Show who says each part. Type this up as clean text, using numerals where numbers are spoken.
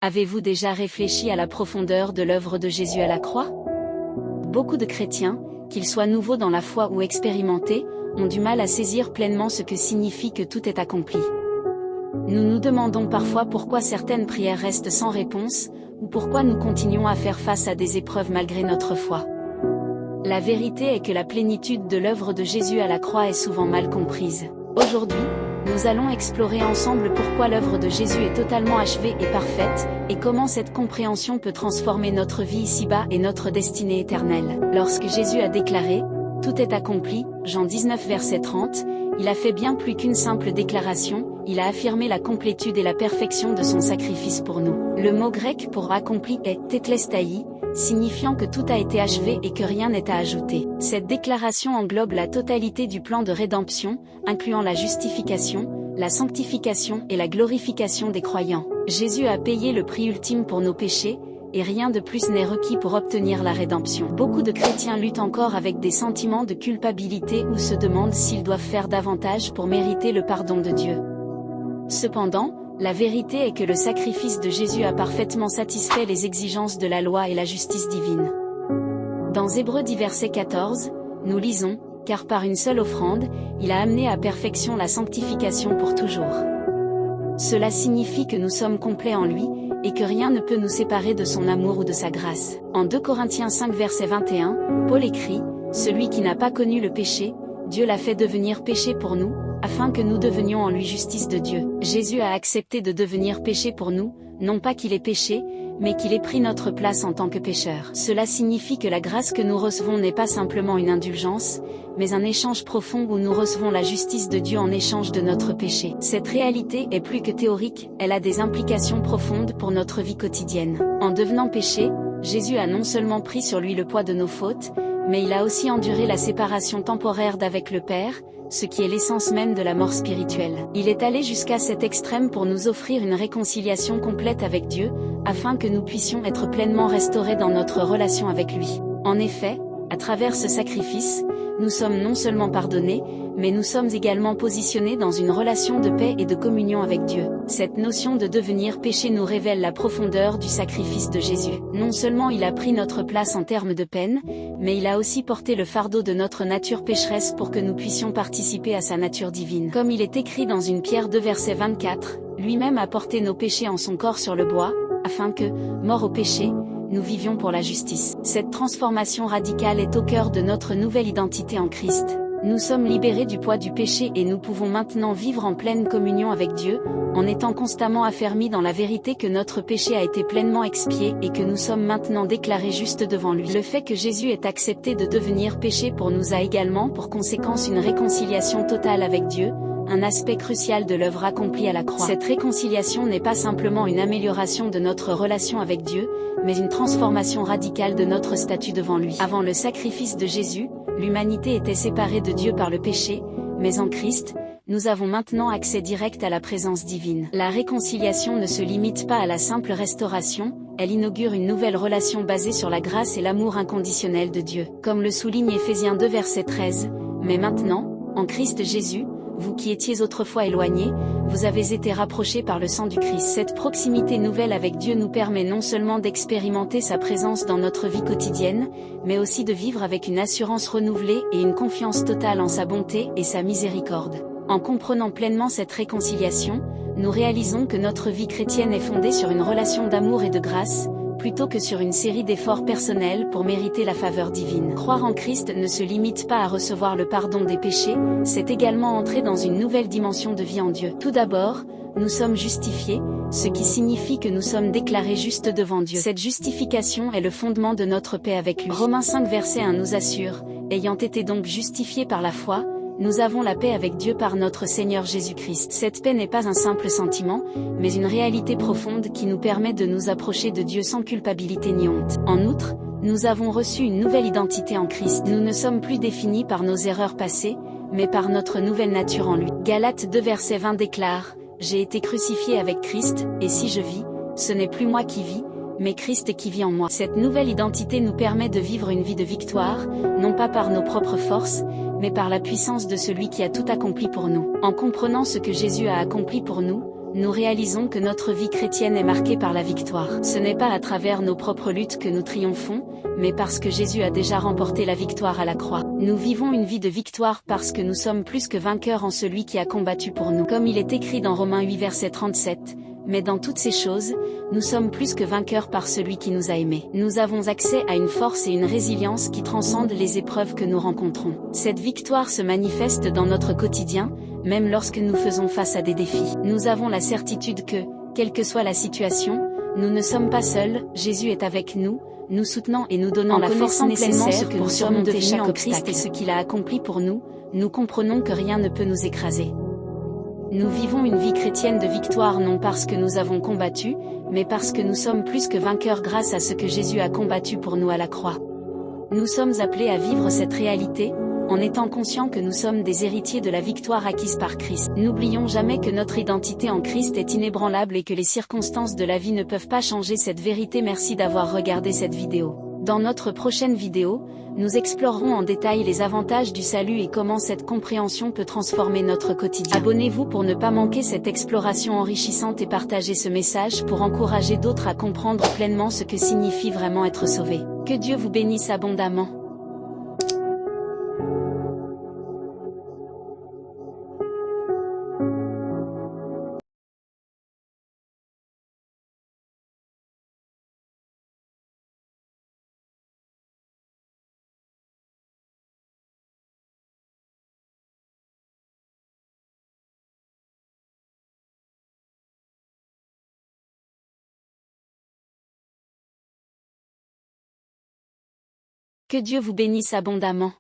Speaker 1: Avez-vous déjà réfléchi à la profondeur de l'œuvre de Jésus à la croix? Beaucoup de chrétiens, qu'ils soient nouveaux dans la foi ou expérimentés, ont du mal à saisir pleinement ce que signifie que tout est accompli. Nous nous demandons parfois pourquoi certaines prières restent sans réponse, ou pourquoi nous continuons à faire face à des épreuves malgré notre foi. La vérité est que la plénitude de l'œuvre de Jésus à la croix est souvent mal comprise. Aujourd'hui, nous allons explorer ensemble pourquoi l'œuvre de Jésus est totalement achevée et parfaite, et comment cette compréhension peut transformer notre vie ici-bas et notre destinée éternelle. Lorsque Jésus a déclaré « Tout est accompli », Jean 19 verset 30, il a fait bien plus qu'une simple déclaration, il a affirmé la complétude et la perfection de son sacrifice pour nous. Le mot grec pour accompli est « tetelestai », signifiant que tout a été achevé et que rien n'est à ajouter. Cette déclaration englobe la totalité du plan de rédemption, incluant la justification, la sanctification et la glorification des croyants. Jésus a payé le prix ultime pour nos péchés, et rien de plus n'est requis pour obtenir la rédemption. Beaucoup de chrétiens luttent encore avec des sentiments de culpabilité ou se demandent s'ils doivent faire davantage pour mériter le pardon de Dieu. Cependant, la vérité est que le sacrifice de Jésus a parfaitement satisfait les exigences de la loi et la justice divine. Dans Hébreux 10 verset 14, nous lisons « Car par une seule offrande, il a amené à perfection la sanctification pour toujours. » Cela signifie que nous sommes complets en lui, et que rien ne peut nous séparer de son amour ou de sa grâce. En 2 Corinthiens 5 verset 21, Paul écrit « Celui qui n'a pas connu le péché, Dieu l'a fait devenir péché pour nous, afin que nous devenions en lui justice de Dieu. » Jésus a accepté de devenir péché pour nous, non pas qu'il ait péché, mais qu'il ait pris notre place en tant que pécheur. Cela signifie que la grâce que nous recevons n'est pas simplement une indulgence, mais un échange profond où nous recevons la justice de Dieu en échange de notre péché. Cette réalité est plus que théorique, elle a des implications profondes pour notre vie quotidienne. En devenant péché, Jésus a non seulement pris sur lui le poids de nos fautes, mais il a aussi enduré la séparation temporaire d'avec le Père, ce qui est l'essence même de la mort spirituelle. Il est allé jusqu'à cet extrême pour nous offrir une réconciliation complète avec Dieu, afin que nous puissions être pleinement restaurés dans notre relation avec lui. En effet, à travers ce sacrifice, nous sommes non seulement pardonnés, mais nous sommes également positionnés dans une relation de paix et de communion avec Dieu. Cette notion de devenir péché nous révèle la profondeur du sacrifice de Jésus. Non seulement il a pris notre place en termes de peine, mais il a aussi porté le fardeau de notre nature pécheresse pour que nous puissions participer à sa nature divine. Comme il est écrit dans 1 Pierre 2 verset 24, lui-même a porté nos péchés en son corps sur le bois, afin que, morts au péché, nous vivions pour la justice. Cette transformation radicale est au cœur de notre nouvelle identité en Christ. Nous sommes libérés du poids du péché et nous pouvons maintenant vivre en pleine communion avec Dieu, en étant constamment affermis dans la vérité que notre péché a été pleinement expié et que nous sommes maintenant déclarés justes devant lui. Le fait que Jésus ait accepté de devenir péché pour nous a également pour conséquence une réconciliation totale avec Dieu, un aspect crucial de l'œuvre accomplie à la croix. Cette réconciliation n'est pas simplement une amélioration de notre relation avec Dieu, mais une transformation radicale de notre statut devant lui. Avant le sacrifice de Jésus, l'humanité était séparée de Dieu par le péché, mais en Christ, nous avons maintenant accès direct à la présence divine. La réconciliation ne se limite pas à la simple restauration, elle inaugure une nouvelle relation basée sur la grâce et l'amour inconditionnel de Dieu. Comme le souligne Éphésiens 2 verset 13, « Mais maintenant, en Christ Jésus, vous qui étiez autrefois éloignés, vous avez été rapprochés par le sang du Christ. » Cette proximité nouvelle avec Dieu nous permet non seulement d'expérimenter sa présence dans notre vie quotidienne, mais aussi de vivre avec une assurance renouvelée et une confiance totale en sa bonté et sa miséricorde. En comprenant pleinement cette réconciliation, nous réalisons que notre vie chrétienne est fondée sur une relation d'amour et de grâce, plutôt que sur une série d'efforts personnels pour mériter la faveur divine. Croire en Christ ne se limite pas à recevoir le pardon des péchés, c'est également entrer dans une nouvelle dimension de vie en Dieu. Tout d'abord, nous sommes justifiés, ce qui signifie que nous sommes déclarés justes devant Dieu. Cette justification est le fondement de notre paix avec lui. Romains 5 verset 1 nous assure, « Ayant été donc justifiés par la foi, nous avons la paix avec Dieu par notre Seigneur Jésus-Christ. » Cette paix n'est pas un simple sentiment, mais une réalité profonde qui nous permet de nous approcher de Dieu sans culpabilité ni honte. En outre, nous avons reçu une nouvelle identité en Christ. Nous ne sommes plus définis par nos erreurs passées, mais par notre nouvelle nature en lui. Galates 2 verset 20 déclare, « J'ai été crucifié avec Christ, et si je vis, ce n'est plus moi qui vis, mais Christ qui vit en moi. » Cette nouvelle identité nous permet de vivre une vie de victoire, non pas par nos propres forces, mais par la puissance de celui qui a tout accompli pour nous. En comprenant ce que Jésus a accompli pour nous, nous réalisons que notre vie chrétienne est marquée par la victoire. Ce n'est pas à travers nos propres luttes que nous triomphons, mais parce que Jésus a déjà remporté la victoire à la croix. Nous vivons une vie de victoire parce que nous sommes plus que vainqueurs en celui qui a combattu pour nous. Comme il est écrit dans Romains 8 verset 37, mais dans toutes ces choses, nous sommes plus que vainqueurs par celui qui nous a aimés. Nous avons accès à une force et une résilience qui transcendent les épreuves que nous rencontrons. Cette victoire se manifeste dans notre quotidien, même lorsque nous faisons face à des défis. Nous avons la certitude que, quelle que soit la situation, nous ne sommes pas seuls, Jésus est avec nous, nous soutenant et nous donnant la force nécessaire pour surmonter chaque obstacle et ce qu'il a accompli pour nous, nous comprenons que rien ne peut nous écraser. Nous vivons une vie chrétienne de victoire non parce que nous avons combattu, mais parce que nous sommes plus que vainqueurs grâce à ce que Jésus a combattu pour nous à la croix. Nous sommes appelés à vivre cette réalité, en étant conscients que nous sommes des héritiers de la victoire acquise par Christ. N'oublions jamais que notre identité en Christ est inébranlable et que les circonstances de la vie ne peuvent pas changer cette vérité. Merci d'avoir regardé cette vidéo. Dans notre prochaine vidéo, nous explorerons en détail les avantages du salut et comment cette compréhension peut transformer notre quotidien. Abonnez-vous pour ne pas manquer cette exploration enrichissante et partagez ce message pour encourager d'autres à comprendre pleinement ce que signifie vraiment être sauvé. Que Dieu vous bénisse abondamment. Que Dieu vous bénisse abondamment.